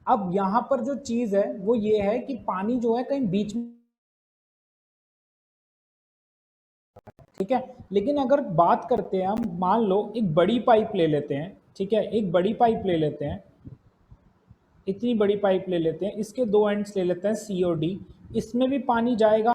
अब यहाँ पर जो चीज है वो ये है कि पानी जो है कहीं बीच में, ठीक है। लेकिन अगर बात करते हैं हम, मान लो एक बड़ी पाइप ले लेते हैं, ठीक है, एक बड़ी पाइप ले लेते हैं, इतनी बड़ी पाइप ले लेते हैं, इसके दो एंड्स ले लेते हैं सी और डी, इसमें भी पानी जाएगा।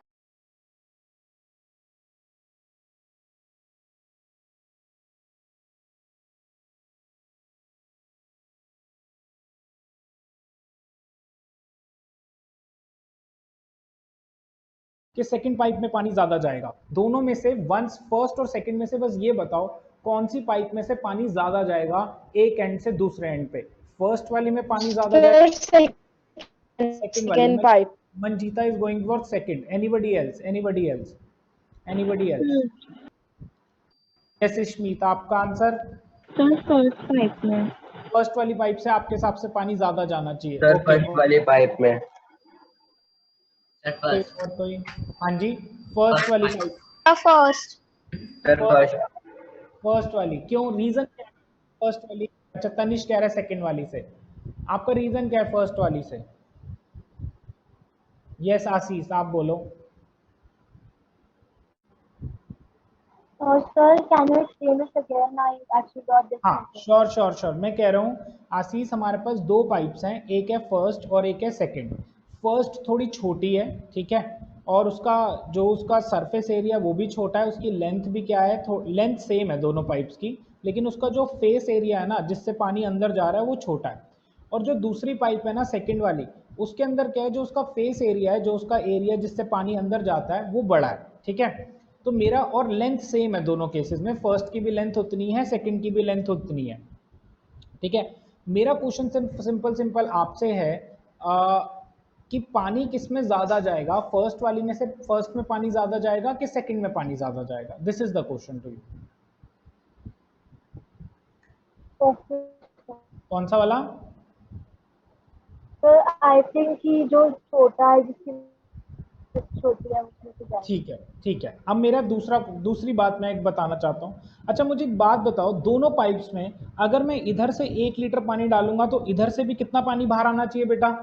कि सेकंड पाइप में पानी ज्यादा जाएगा? दोनों में से वंस, फर्स्ट और सेकंड में से बस ये बताओ कौन सी पाइप में से पानी ज्यादा जाएगा एक एंड से दूसरे एंड पे? फर्स्ट वाली में पानी ज्यादा जाएगा, सेकंड वाली में? Second pipe. Manjeeta is going for second. Anybody else? Anybody else? Anybody else? Yes Smita, आपका आंसर? फर्स्ट पाइप में। फर्स्ट वाली पाइप से आपके हिसाब से पानी ज्यादा जाना चाहिए? सर ओके, फर्स्ट वाली पाइप में। कोई और कोई? हाँ जी, फर्स्ट वाली pipe. First. Sir first. First वाली, क्यों? रीजन क्या है फर्स्ट वाली? अच्छा, तनिष कह रहा है सेकंड वाली से, आपका रीजन क्या है फर्स्ट वाली से? यस आशीष, आप बोलो। Sir can you explain it again? I actually got this. हाँ श्योर, मैं कह रहा हूँ आशीष, हमारे पास दो पाइप्स हैं, एक है फर्स्ट और एक है सेकंड। फर्स्ट थोड़ी छोटी है, ठीक है, और उसका जो उसका सरफेस एरिया वो भी छोटा है, उसकी लेंथ भी क्या है, लेंथ सेम है दोनों पाइप्स की, लेकिन उसका जो फेस एरिया है ना जिससे पानी अंदर जा रहा है वो छोटा है। और जो दूसरी पाइप है ना सेकंड वाली, उसके अंदर क्या है, जो उसका फेस एरिया है, जो उसका एरिया जिससे पानी अंदर जाता है वो बड़ा है, ठीक है। तो मेरा और लेंथ सेम है दोनों केसेस में, फर्स्ट की भी लेंथ उतनी है, सेकंड की भी लेंथ उतनी है, ठीक है। मेरा क्वेश्चन सिंपल आपसे है कि पानी किस में ज्यादा जाएगा? फर्स्ट वाली में से फर्स्ट में पानी ज्यादा जाएगा कि सेकंड में पानी ज्यादा जाएगा? This is the question to you. कौन सा वाला? सर आई थिंक कि जो छोटा है, जिसकी छोटी है उसमें से जाएगा। ठीक है। अब मेरा दूसरी बात मैं एक बताना चाहता हूँ। अच्छा मुझे एक बात बताओ, दोनों पाइप्स में अगर मैं इधर से 1 लीटर पानी डालूंगा तो इधर से भी कितना पानी बाहर आना चाहिए बेटा?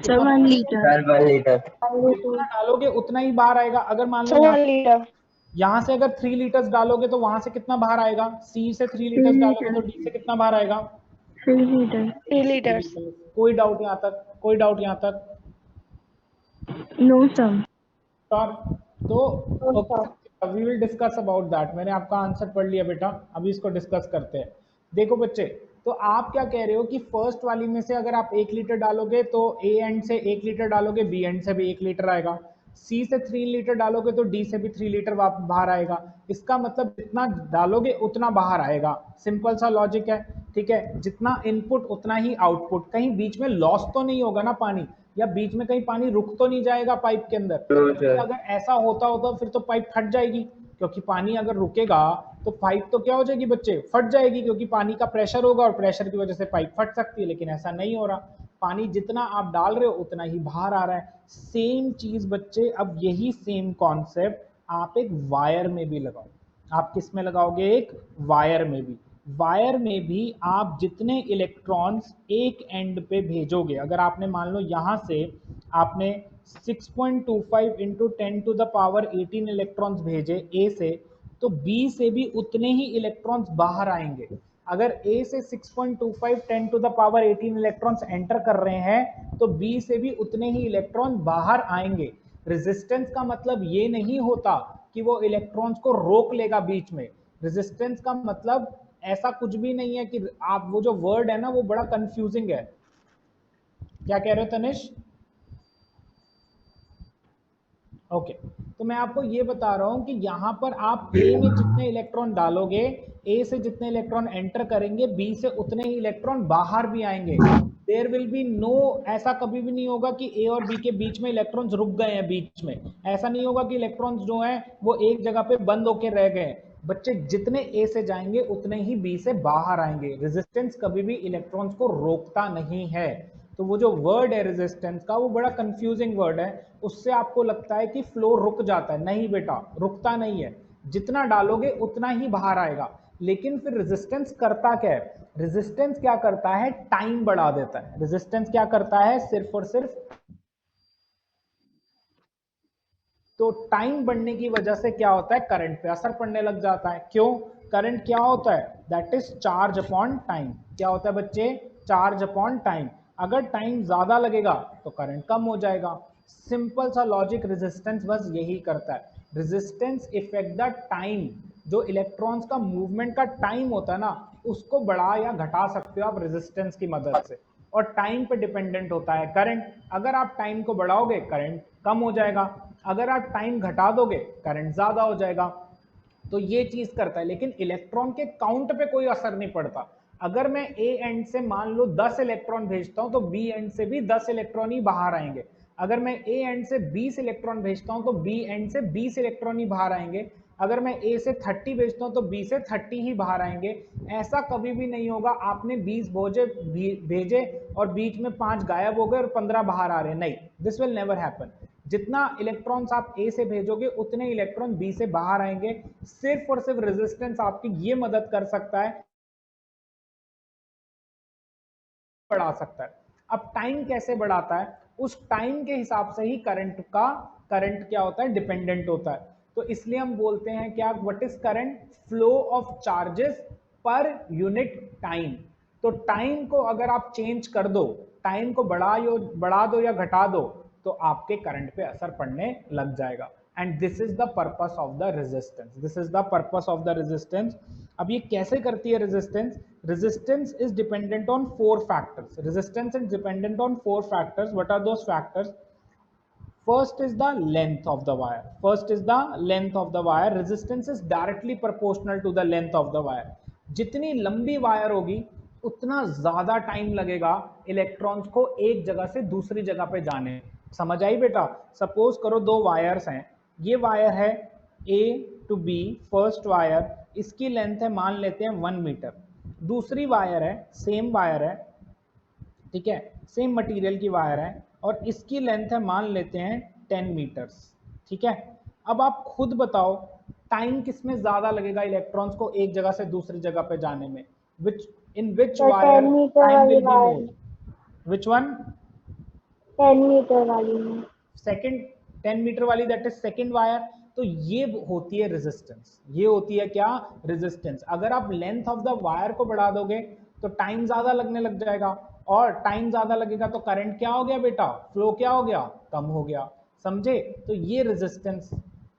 Sir 1 litre. Sir 1 litre. जितना डालोगे उतना ही बाहर आएगा। अगर मान लो 1 लीटर। यहाँ से अगर 3 लीटर्स डालोगे तो वहां से कितना बाहर आएगा? सी से 3 लीटर्स डालोगे तो डी से कितना बाहर आएगा? 3 लीटर। 3 लीटर्स। कोई डाउट यहाँ तक? कोई डाउट यहाँ तक? No sir. तो we will discuss about that. मैंने आपका आंसर पढ़ लिया बेटा, अभी इसको डिस्कस करते हैं। देखो बच्चे, तो आप क्या कह रहे हो कि फर्स्ट वाली में से अगर आप 1 लीटर डालोगे तो ए एंड से 1 लीटर डालोगे, बी एंड से भी 1 लीटर आएगा, सी से 3 लीटर डालोगे तो डी से भी 3 लीटर बाहर आएगा। इसका मतलब जितना डालोगे उतना बाहर आएगा, सिंपल सा लॉजिक है, ठीक है। जितना इनपुट उतना ही आउटपुट। कहीं बीच में लॉस तो नहीं होगा ना पानी, या बीच में कहीं पानी रुक तो नहीं जाएगा पाइप के अंदर? क्योंकि अगर ऐसा होता फिर तो पाइप फट जाएगी, क्योंकि पानी अगर रुकेगा तो पाइप तो क्या हो जाएगी बच्चे? फट जाएगी, क्योंकि पानी का प्रेशर होगा और प्रेशर की वजह से पाइप फट सकती है। लेकिन ऐसा नहीं हो रहा, पानी जितना आप डाल रहे हो उतना ही बाहर आ रहा है। सेम चीज बच्चे, अब यही सेम कॉन्सेप्ट आप एक वायर में भी लगाओ। आप किस में लगाओगे? एक वायर में भी। वायर में भी आप जितने इलेक्ट्रॉन्स एक एंड पे भेजोगे, अगर आपने मान लो यहां से आपने 6.25 into 10 to the power 18 electrons भेजे ए से, तो बी से भी उतने ही इलेक्ट्रॉन्स बाहर आएंगे। अगर ए से 6.25 10 to the power 18 electrons enter कर रहे हैं तो बी से भी उतने ही इलेक्ट्रॉन बाहर आएंगे। रेजिस्टेंस का मतलब ये नहीं होता कि वो इलेक्ट्रॉन्स को रोक लेगा बीच में। रेजिस्टेंस का मतलब ऐसा कुछ भी नहीं है कि आप, वो जो वर्ड है ना वो बड़ा कंफ्यूजिंग है। क्या कह रहे हो तनिष? ओके, तो मैं आपको ये बता रहा हूं कि यहां पर आप ए में जितने इलेक्ट्रॉन डालोगे, ए से जितने इलेक्ट्रॉन एंटर करेंगे, बी से उतने ही इलेक्ट्रॉन बाहर भी आएंगे। देयर विल बी नो, ऐसा कभी भी नहीं होगा कि ए और बी के बीच में इलेक्ट्रॉन्स रुक गए हैं बीच में। ऐसा नहीं होगा कि इलेक्ट्रॉन्स जो हैं वो एक जगह पे बंद होकर रह गए। बच्चे जितने ए से जाएंगे उतने ही बी से बाहर आएंगे। रेजिस्टेंस कभी भी इलेक्ट्रॉन्स को रोकता नहीं है। तो वो जो वर्ड है रेजिस्टेंस का, वो बड़ा कंफ्यूजिंग वर्ड है। उससे आपको लगता है कि फ्लो रुक जाता है, नहीं बेटा, रुकता नहीं है। जितना डालोगे उतना ही बाहर आएगा। लेकिन फिर रेजिस्टेंस करता क्या है, रेजिस्टेंस क्या करता है, टाइम बढ़ा देता है। रेजिस्टेंस क्या करता है, सिर्फ और सिर्फ, तो टाइम बढ़ने की वजह से क्या होता है, करंट पे असर पड़ने लग जाता है। क्यों, करंट क्या होता है, that is charge upon time. क्या होता है बच्चे, चार्ज अपॉन टाइम। अगर टाइम ज्यादा लगेगा तो करंट कम हो जाएगा। सिंपल सा लॉजिक, रेजिस्टेंस बस यही करता है। रेजिस्टेंस इफेक्ट द टाइम, जो इलेक्ट्रॉन्स का मूवमेंट का टाइम होता है ना, उसको बढ़ा या घटा सकते हो आप रेजिस्टेंस की मदद से। और टाइम पे डिपेंडेंट होता है करंट। अगर आप टाइम को बढ़ाओगे करंट कम हो जाएगा, अगर आप टाइम घटा दोगे करंट ज्यादा हो जाएगा। तो ये चीज करता है, लेकिन इलेक्ट्रॉन के काउंट पे कोई असर नहीं पड़ता। अगर मैं ए एंड से मान लो 10 इलेक्ट्रॉन भेजता हूं तो बी एंड से भी 10 इलेक्ट्रॉन ही बाहर आएंगे। अगर मैं ए एंड से 20 इलेक्ट्रॉन भेजता हूं तो बी एंड से 20 इलेक्ट्रॉन ही बाहर आएंगे। अगर मैं ए से 30 भेजता हूं तो बी से 30 ही बाहर आएंगे। ऐसा कभी भी नहीं होगा आपने 20 भेजे और बीच में 5 गायब हो गए और 15 बाहर आ रहे, नहीं, दिस विल नेवर हैपन। जितना इलेक्ट्रॉन्स आप ए से भेजोगे उतने इलेक्ट्रॉन बी से बाहर आएंगे। सिर्फ और सिर्फ रेजिस्टेंस आपकी ये मदद कर सकता है, बढ़ा सकता है। अब टाइम कैसे बढ़ाता है, उस टाइम के हिसाब से ही करंट क्या होता है, डिपेंडेंट होता है। तो इसलिए हम बोलते हैं क्या, what is current, flow of charges per unit time. तो टाइम को अगर आप चेंज कर दो, टाइम को बढ़ा दो या घटा दो, तो आपके करंट पे असर पड़ने लग जाएगा। And this is the purpose of the resistance, this is the purpose of the resistance. अब ये कैसे करती है resistance, resistance is dependent on 4 factors, resistance is dependent on 4 factors. What are those factors, first is the length of the wire, first is the length of the wire, resistance is directly proportional to the length of the wire। जितनी लंबी wire होगी उतना ज्यादा time लगेगा electrons को एक जगह से दूसरी जगह पे जाने। समझ आई बेटा, सपोज करो 2 वायर्स हैं, ये वायर है ए टू बी, फर्स्ट वायर, इसकी लेंथ है मान लेते हैं 1 मीटर। दूसरी वायर है, सेम वायर है, ठीक है, सेम मटेरियल की वायर है और इसकी लेंथ है मान लेते हैं 10 मीटर्स, ठीक है। अब आप खुद बताओ टाइम किस में ज्यादा लगेगा इलेक्ट्रॉन्स को एक जगह से दूसरी जगह पे जाने में, in which wire 10 meter time वाली will be wire, more, which one, 10 meter वाली में, सेकंड 10 मीटर वाली, दैट इज सेकंड वायर। तो ये होती है रेजिस्टेंस, ये होती है क्या, रेजिस्टेंस। अगर आप लेंथ ऑफ द वायर को बढ़ा दोगे तो टाइम ज्यादा लगने लग जाएगा, और टाइम ज्यादा लगेगा तो करंट क्या हो गया बेटा, फ्लो क्या हो गया, कम हो गया। समझे, तो ये रेजिस्टेंस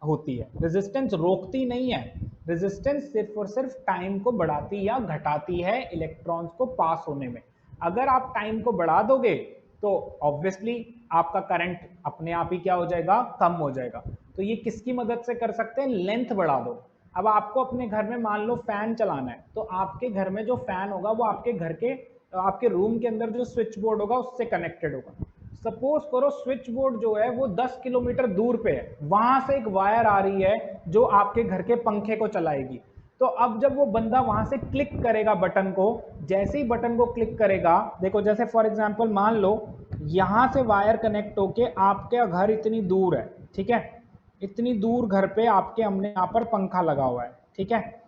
होती है। रेजिस्टेंस रोकती नहीं है, रेजिस्टेंस सिर्फ और सिर्फ टाइम को बढ़ाती या घटाती है इलेक्ट्रॉन्स को पास होने में। अगर आप टाइम को बढ़ा दोगे तो ऑब्वियसली आपका करंट अपने आप ही क्या हो जाएगा, कम हो जाएगा। तो ये किसकी मदद से कर सकते हैं, लेंथ बढ़ा दो। अब आपको अपने घर में मान लो फैन चलाना है, तो आपके घर में जो फैन होगा वो आपके घर के, आपके रूम के अंदर जो स्विच बोर्ड होगा उससे कनेक्टेड होगा। सपोज करो स्विच बोर्ड जो है वो 10 किलोमीटर दूर पे है, वहां से एक वायर आ रही है जो आपके घर के पंखे को चलाएगी। तो अब जब वो बंदा वहां से क्लिक करेगा बटन को, जैसे ही बटन को क्लिक करेगा, देखो जैसे फॉर एग्जांपल मान लो यहां से वायर कनेक्ट होके आपके घर इतनी दूर है, ठीक है, इतनी दूर घर पे आपके हमने यहाँ पर पंखा लगा हुआ है, ठीक है।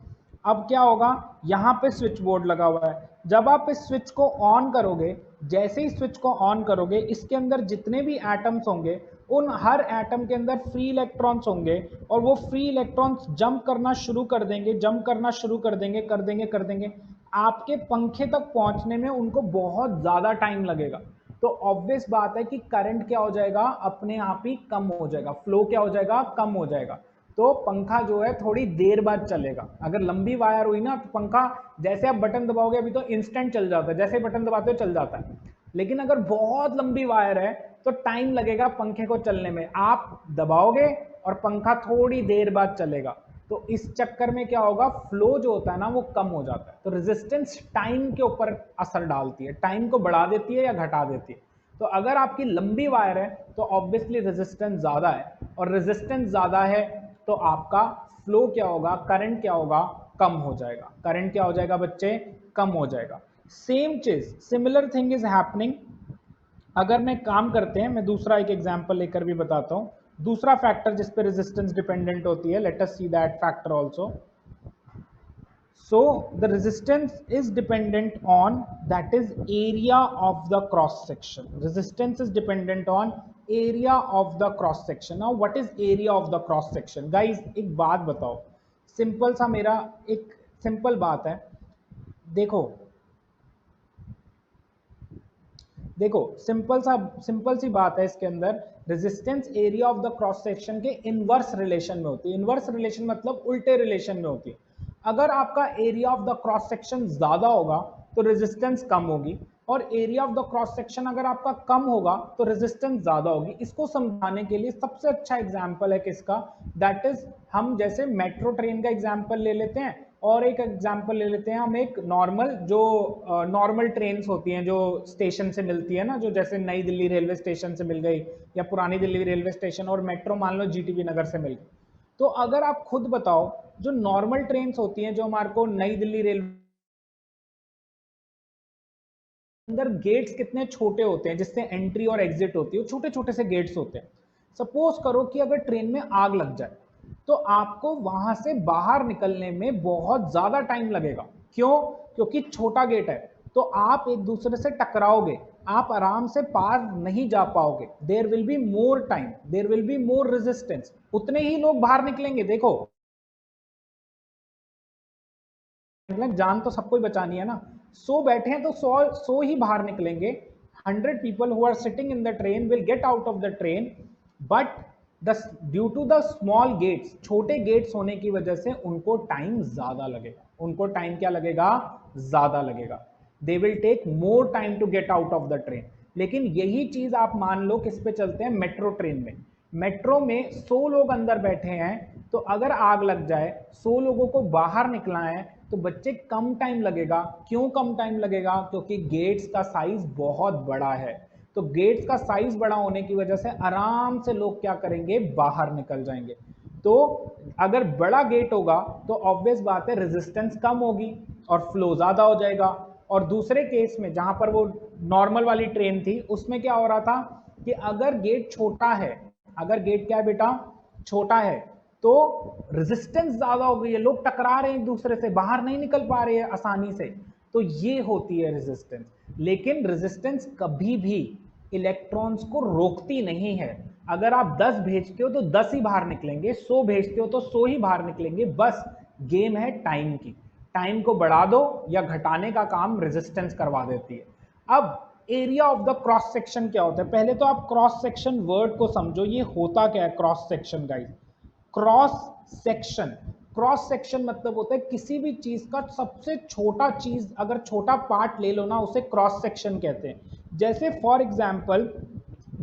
अब क्या होगा, यहाँ पे स्विच बोर्ड लगा हुआ है, जब आप इस स्विच को ऑन करोगे, जैसे ही स्विच को ऑन करोगे, इसके अंदर जितने भी एटम्स होंगे उन हर एटम के अंदर फ्री इलेक्ट्रॉन्स होंगे, और वो फ्री इलेक्ट्रॉन्स जंप करना शुरू कर देंगे, जंप करना शुरू कर देंगे, कर देंगे। आपके पंखे तक पहुंचने में उनको बहुत ज्यादा टाइम लगेगा। तो ऑब्वियस बात है कि करंट क्या हो जाएगा, अपने आप ही कम हो जाएगा, फ्लो क्या हो जाएगा, कम हो जाएगा। तो पंखा जो है थोड़ी देर बाद चलेगा। अगर लंबी वायर हुई ना तो पंखा जैसे आप बटन दबाओगे अभी तो इंस्टेंट चल जाता है, जैसे बटन दबाते हो चल जाता है। लेकिन अगर बहुत लंबी वायर है तो टाइम लगेगा पंखे को चलने में, आप दबाओगे और पंखा थोड़ी देर बाद चलेगा। तो इस चक्कर में क्या होगा, फ्लो जो होता है ना वो कम हो जाता है। तो रेजिस्टेंस टाइम के ऊपर असर डालती है, टाइम को बढ़ा देती है या घटा देती है। तो अगर आपकी लंबी वायर है तो ऑब्वियसली रेजिस्टेंस ज्यादा है, और रेजिस्टेंस ज्यादा है तो आपका फ्लो क्या होगा, करंट क्या होगा, कम हो जाएगा। करंट क्या हो जाएगा बच्चे, कम हो जाएगा। सेम चीज, सिमिलर थिंग इज हैपनिंग। अगर मैं काम करते हैं, मैं दूसरा एक एग्जांपल लेकर भी बताता हूं, दूसरा फैक्टर जिस पे रेजिस्टेंस डिपेंडेंट होती है, let us see that factor also. So the resistance is dependent on, that is area of the cross section. Resistance is dependent on area of the cross section. Now what is area of the cross section? Guys एक बात बताओ, simple सा मेरा एक simple बात है, देखो देखो सिंपल सी बात है इसके अंदर, resistance area of the cross section के इनवर्स रिलेशन में होती है। इनवर्स रिलेशन मतलब उल्टे रिलेशन में होती है। अगर आपका area of the cross section ज्यादा होगा तो रेजिस्टेंस कम होगी, और area of the cross section अगर आपका कम होगा तो रेजिस्टेंस ज्यादा होगी। इसको समझाने के लिए सबसे अच्छा एग्जाम्पल है किसका, दैट इज हम जैसे मेट्रो ट्रेन का एग्जाम्पल ले लेते हैं, और एक एग्जाम्पल ले लेते हैं हम एक नॉर्मल जो नॉर्मल ट्रेन्स होती हैं जो स्टेशन से मिलती है ना, जो जैसे नई दिल्ली रेलवे स्टेशन से मिल गई या पुरानी दिल्ली रेलवे स्टेशन, और मेट्रो मान लो जीटीबी नगर से मिल गई। तो अगर आप खुद बताओ जो नॉर्मल ट्रेन्स होती हैं जो हमारे को नई दिल्ली रेलवे अंदर गेट्स कितने छोटे होते हैं जिससे एंट्री और एग्जिट होती है, छोटे छोटे से गेट्स होते हैं। सपोज करो कि अगर ट्रेन में आग लग जाए तो आपको वहां से बाहर निकलने में बहुत ज्यादा टाइम लगेगा। क्यों? क्योंकि छोटा गेट है, तो आप एक दूसरे से टकराओगे, आप आराम से पार नहीं जा पाओगे। There will be more time, there will be more resistance, उतने ही लोग बाहर निकलेंगे। देखो जान तो सबको ही बचानी है ना, 100 बैठे हैं तो 100 ही बाहर निकलेंगे। 100 people who are sitting in the train will get out of the train, but due to the small gates, छोटे गेट्स होने की वजह से उनको टाइम ज्यादा लगेगा। उनको टाइम क्या लगेगा? ज्यादा लगेगा। They will take more time to get out of the train. लेकिन यही चीज आप मान लो किस पे चलते हैं, मेट्रो ट्रेन में। मेट्रो में 100 लोग अंदर बैठे हैं, तो अगर आग लग जाए, 100 लोगों को बाहर निकला है, तो बच्चे कम टाइम लगेगा। क्यों कम टाइम लगेगा? क्योंकि गेट्स का साइज बहुत बड़ा है। तो गेट्स का साइज बड़ा होने की वजह से आराम से लोग क्या करेंगे, बाहर निकल जाएंगे। तो अगर बड़ा गेट होगा तो ऑब्वियस बात है रेजिस्टेंस कम होगी और फ्लो ज्यादा हो जाएगा। और दूसरे केस में जहां पर वो नॉर्मल वाली ट्रेन थी, उसमें क्या हो रहा था कि अगर गेट छोटा है, अगर गेट क्या है बेटा, छोटा है, तो रेजिस्टेंस ज्यादा हो गई है, लोग टकरा रहे हैं एक दूसरे से, बाहर नहीं निकल पा रहे हैं आसानी से। तो ये होती है रेजिस्टेंस। लेकिन रेजिस्टेंस कभी भी इलेक्ट्रॉन्स को रोकती नहीं है। अगर आप 10 भेजते हो तो 10 ही बाहर निकलेंगे, 100 भेजते हो तो 100 ही बाहर निकलेंगे। बस गेम है टाइम की, टाइम को बढ़ा दो या घटाने का काम रेजिस्टेंस करवा देती है। अब area of the cross section क्या होता है? पहले तो आप क्रॉस सेक्शन वर्ड को समझो, ये होता क्या है cross section guys. Cross section, cross section मतलब होता है किसी भी चीज का सबसे छोटा चीज, अगर छोटा पार्ट ले लो ना, उसे क्रॉस सेक्शन कहते हैं। जैसे फॉर एग्जांपल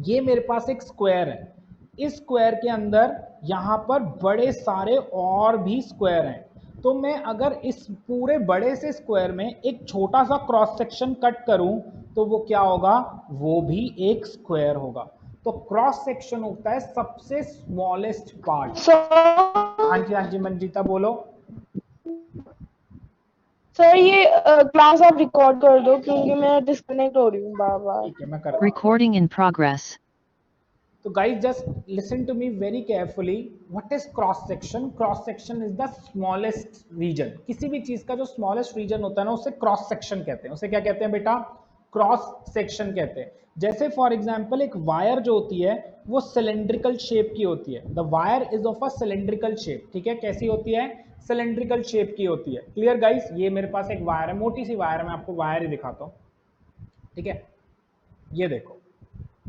ये मेरे पास एक स्क्वायर है, इस स्क्वायर के अंदर यहां पर बड़े सारे और भी स्क्वायर हैं, तो मैं अगर इस पूरे बड़े से स्क्वायर में एक छोटा सा क्रॉस सेक्शन कट करूं तो वो क्या होगा, वो भी एक स्क्वायर होगा। तो क्रॉस सेक्शन होता है सबसे स्मॉलेस्ट पार्ट। हाँ जी मंजीता बोलो। सर ये क्लास आप रिकॉर्ड कर दो क्योंकि मैं डिस्कनेक्ट हो रही हूँ बार बार। ठीक है मैं कर रहा हूँ। Recording in progress. तो guys just listen to me very carefully, what is cross section? Cross section is the smallest region. किसी भी चीज का जो स्मॉलेस्ट रीजन होता है ना, उसे क्रॉस सेक्शन कहते हैं। उसे क्या कहते हैं बेटा? क्रॉस सेक्शन कहते हैं। जैसे फॉर एग्जांपल एक वायर जो होती है वो सिलेंड्रिकल शेप की होती है। The wire is of a cylindrical shape. ठीक है, कैसी होती है? सिलेंड्रिकल शेप की होती है। Clear guys? ये मेरे पास एक वायर है, मोटी सी वायर है, मैं आपको वायर ही दिखाता हूँ। ठीक है, ये देखो,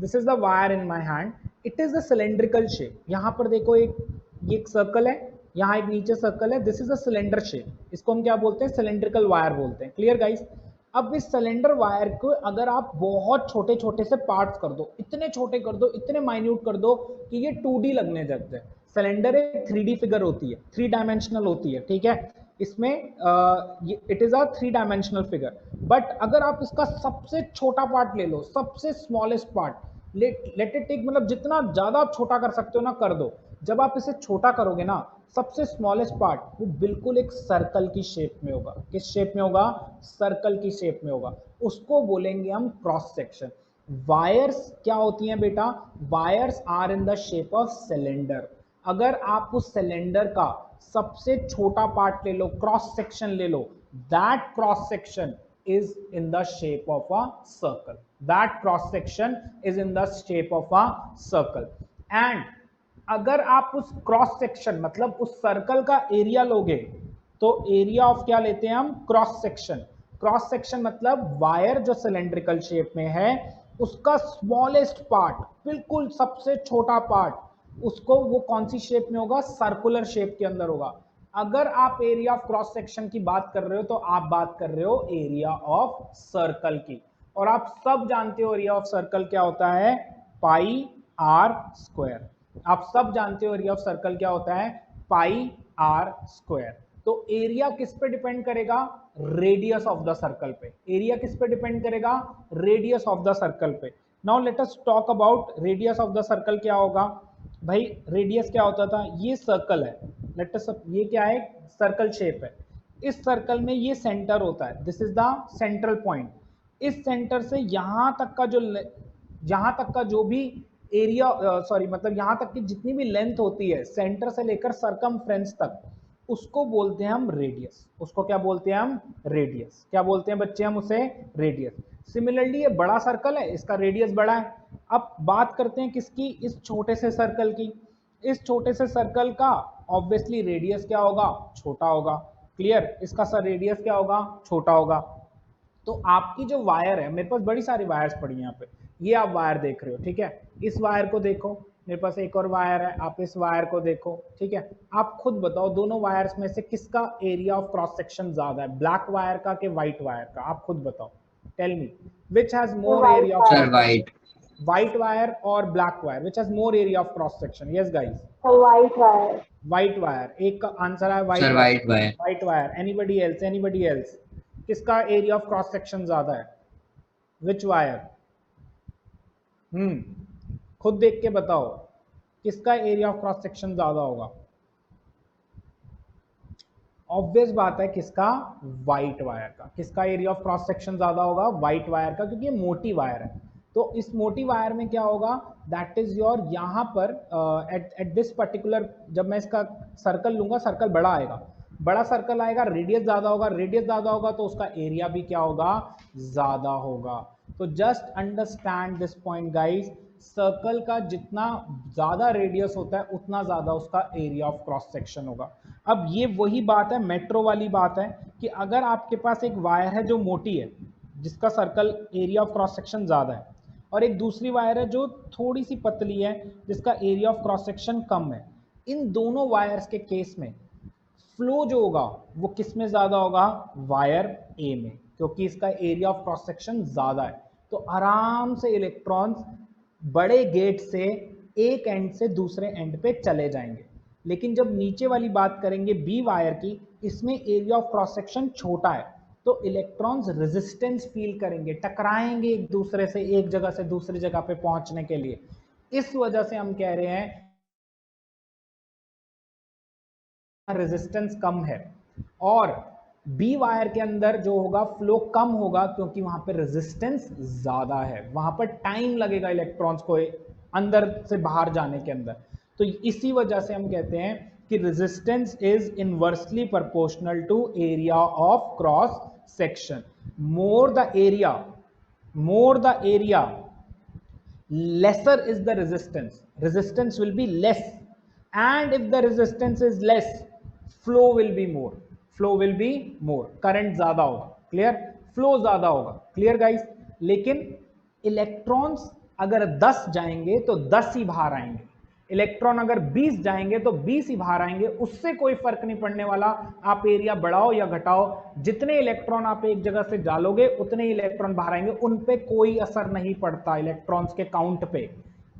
this is the wire in my hand, it is a cylindrical shape. यहां पर देखो ये एक सर्कल है, यहाँ एक नीचे सर्कल है, this is a cylinder shape. इसको हम क्या बोलते हैं? सिलेंड्रिकल वायर बोलते हैं। Clear guys? अब इस सिलेंडर वायर को अगर आप बहुत छोटे छोटे से पार्ट्स कर दो, इतने छोटे कर दो, इतने माइन्यूट कर दो कि ये 2D लगने लग जाए। सिलेंडर एक 3D फिगर होती है, 3 डायमेंशनल होती है। ठीक है, इसमें it is a 3 dimensional figure. But अगर आप इसका सबसे छोटा पार्ट ले लो, सबसे smallest part, let it take, मतलब जितना ज्यादा आप छोटा कर सकते हो ना कर दो। जब आप इसे छोटा करोगे ना, सबसे स्मॉलेस्ट पार्ट वो बिल्कुल एक सर्कल की शेप में होगा। किस शेप में होगा? सर्कल की शेप में होगा। उसको बोलेंगे हम क्रॉस सेक्शन। वायर्स क्या होती हैं बेटा? Wires are in the shape of cylinder. अगर आप उस सिलेंडर का सबसे छोटा पार्ट ले लो, क्रॉस सेक्शन ले लो, that cross section is in the shape of a circle. That cross section is in the shape of a circle. And अगर आप उस क्रॉस सेक्शन मतलब उस सर्कल का एरिया लोगे तो एरिया ऑफ क्या लेते हैं हम, क्रॉस सेक्शन। क्रॉस सेक्शन मतलब वायर जो सिलेंड्रिकल शेप में है उसका स्मॉलेस्ट पार्ट, बिल्कुल सबसे छोटा पार्ट, उसको वो कौन सी शेप में होगा, सर्कुलर शेप के अंदर होगा। अगर आप एरिया ऑफ क्रॉस सेक्शन की बात कर रहे हो तो आप बात कर रहे हो एरिया ऑफ सर्कल की, और आप सब जानते हो एरिया ऑफ सर्कल क्या होता है, पाई आर स्क्वायर। आप सब जानते हो एरिया ऑफ सर्कल क्या होता है, पाई आर स्क्वायर। तो एरिया किस पे डिपेंड करेगा, रेडियस ऑफ द सर्कल पे। एरिया किस पे डिपेंड करेगा, रेडियस ऑफ द सर्कल पे। Now let us talk about radius of the circle क्या होगा। भाई रेडियस क्या होता था, ये सर्कल है, लेट अस, ये क्या है, सर्कल शेप है। इस सर्कल में ये सेंटर होता है, this is the central point. इस सेंटर से यहां तक का जो भी एरिया, सॉरी मतलब यहां तक की जितनी भी लेंथ होती है सेंटर से लेकर सरकमफ्रेंस तक, उसको बोलते हैं हम रेडियस। उसको क्या बोलते हैं हम, रेडियस। क्या बोलते हैं बच्चे हम उसे, रेडियस। सिमिलरली ये बड़ा सर्कल है, इसका रेडियस बड़ा है। अब बात करते हैं किसकी, इस छोटे से सर्कल की। इस छोटे से सर्कल का ऑब्वियसली रेडियस क्या होगा, छोटा होगा। क्लियर, इसका सर रेडियस क्या होगा, छोटा होगा। तो आपकी जो वायर है, मेरे पास बड़ी सारी वायर्स पड़ी हैं यहाँ पे, ये आप वायर देख रहे हो, ठीक है। इस वायर को देखो, मेरे पास एक और वायर है, आप इस वायर को देखो, ठीक है। आप खुद बताओ दोनों वायर्स में से किसका एरिया ऑफ क्रॉस सेक्शन ज्यादा है, ब्लैक वायर का कि व्हाइट वायर का, आप खुद बताओ। Tell me which has more area of, sir white. White wire और black wire, which has more area of cross section. Yes guys, white wire. White wire, एक का आंसर है white sir white wire. White wire. Anybody else, anybody else, किसका area of cross section ज्यादा है, विच wire. खुद देख के बताओ किसका एरिया ऑफ क्रॉस सेक्शन ज्यादा होगा। ऑब्वियस बात है किसका, व्हाइट वायर का। किसका एरिया ऑफ क्रॉस सेक्शन ज्यादा होगा, व्हाइट वायर का, क्योंकि ये मोटी वायर है। तो इस मोटी वायर में क्या होगा, दैट इज योर, यहां पर एट दिस पर्टिकुलर, जब मैं इसका सर्कल लूंगा, सर्कल बड़ा आएगा, बड़ा सर्कल आएगा, रेडियस ज्यादा होगा, रेडियस ज्यादा होगा तो उसका एरिया भी क्या होगा, ज्यादा होगा। तो just understand this point guys, circle का जितना ज्यादा रेडियस होता है उतना ज्यादा उसका एरिया ऑफ क्रॉस सेक्शन होगा। अब ये वही बात है, मेट्रो वाली बात है, कि अगर आपके पास एक वायर है जो मोटी है, जिसका circle area of cross section ज्यादा है, और एक दूसरी वायर है जो थोड़ी सी पतली है, जिसका एरिया ऑफ क्रॉस सेक्शन कम है, इन दोनों वायर्स के केस में फ्लो जो होगा वो किस में ज्यादा होगा, वायर ए में, क्योंकि इसका एरिया ऑफ क्रॉस सेक्शन ज्यादा है। तो आराम से इलेक्ट्रॉन्स बड़े गेट से एक एंड से दूसरे एंड पे चले जाएंगे। लेकिन जब नीचे वाली बात करेंगे बी वायर की, इसमें एरिया ऑफ क्रॉस सेक्शन छोटा है, तो इलेक्ट्रॉन्स रेजिस्टेंस फील करेंगे, टकराएंगे एक दूसरे से, एक जगह से दूसरी जगह पे पहुंचने के लिए। इस वजह से हम कह रहे हैं रेजिस्टेंस कम है, और बी वायर के अंदर जो होगा फ्लो कम होगा, क्योंकि वहां पर रेजिस्टेंस ज्यादा है, वहां पर टाइम लगेगा इलेक्ट्रॉन्स को अंदर से बाहर जाने के अंदर। तो इसी वजह से हम कहते हैं कि resistance is inversely proportional to area of cross section. More the area lesser is the resistance will be less, and if the resistance is less, flow will be more, current ज्यादा होगा। क्लियर, फ्लो ज्यादा होगा। Clear guys. लेकिन electrons अगर 10 जाएंगे तो 10 ही बाहर आएंगे, इलेक्ट्रॉन अगर 20 जाएंगे तो 20 ही बाहर आएंगे, उससे कोई फर्क नहीं पड़ने वाला आप एरिया बढ़ाओ या घटाओ। जितने इलेक्ट्रॉन आप एक जगह से डालोगे उतने ही इलेक्ट्रॉन बाहर आएंगे, उन पे कोई असर नहीं पड़ता, इलेक्ट्रॉन्स के काउंट पे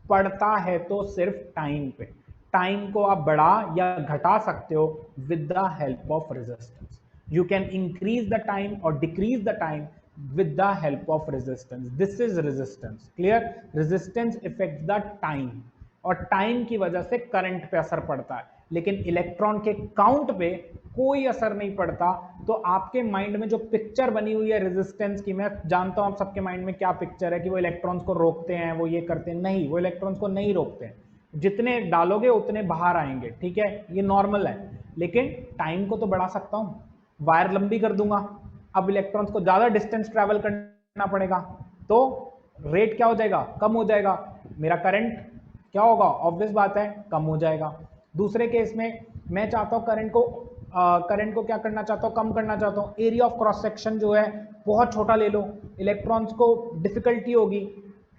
पड़ता है तो सिर्फ टाइम पे। टाइम को आप बढ़ा या घटा सकते हो with the help of resistance. You can increase the time और decrease the time with the help of resistance. This is resistance. Clear? Resistance affects the time, और टाइम की वजह से करंट पे असर पड़ता है, लेकिन इलेक्ट्रॉन के काउंट पे कोई असर नहीं पड़ता। तो आपके माइंड में जो पिक्चर बनी हुई है रेजिस्टेंस की, मैं जानता हूं आप सबके माइंड में क्या पिक्चर है कि वो इलेक्ट्रॉन्स को रोकते हैं, वो ये करते हैं। नहीं, वो इलेक्ट्रॉन्स को नहीं रोकते हैं, जितने डालोगे उतने बाहर आएंगे, ठीक है, ये नॉर्मल है। लेकिन टाइम को तो बढ़ा सकता हूँ, वायर लंबी कर दूंगा। अब इलेक्ट्रॉन्स को ज्यादा डिस्टेंस ट्रैवल करना पड़ेगा, तो रेट क्या हो जाएगा, कम हो जाएगा, मेरा करंट क्या होगा, ऑब्वियस बात है कम हो जाएगा। दूसरे केस में मैं चाहता हूँ करंट को क्या करना चाहता हूँ, कम करना चाहता हूँ, एरिया ऑफ क्रॉस सेक्शन जो है बहुत छोटा ले लो, इलेक्ट्रॉन्स को डिफिकल्टी होगी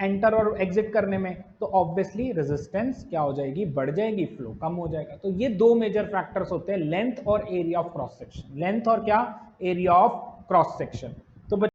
एंटर और एग्जिट करने में, तो ऑब्वियसली रेजिस्टेंस क्या हो जाएगी, बढ़ जाएगी, फ्लो कम हो जाएगा। तो ये दो मेजर फैक्टर्स होते हैं, लेंथ और area of cross section, length और क्या, एरिया ऑफ क्रॉस सेक्शन। तो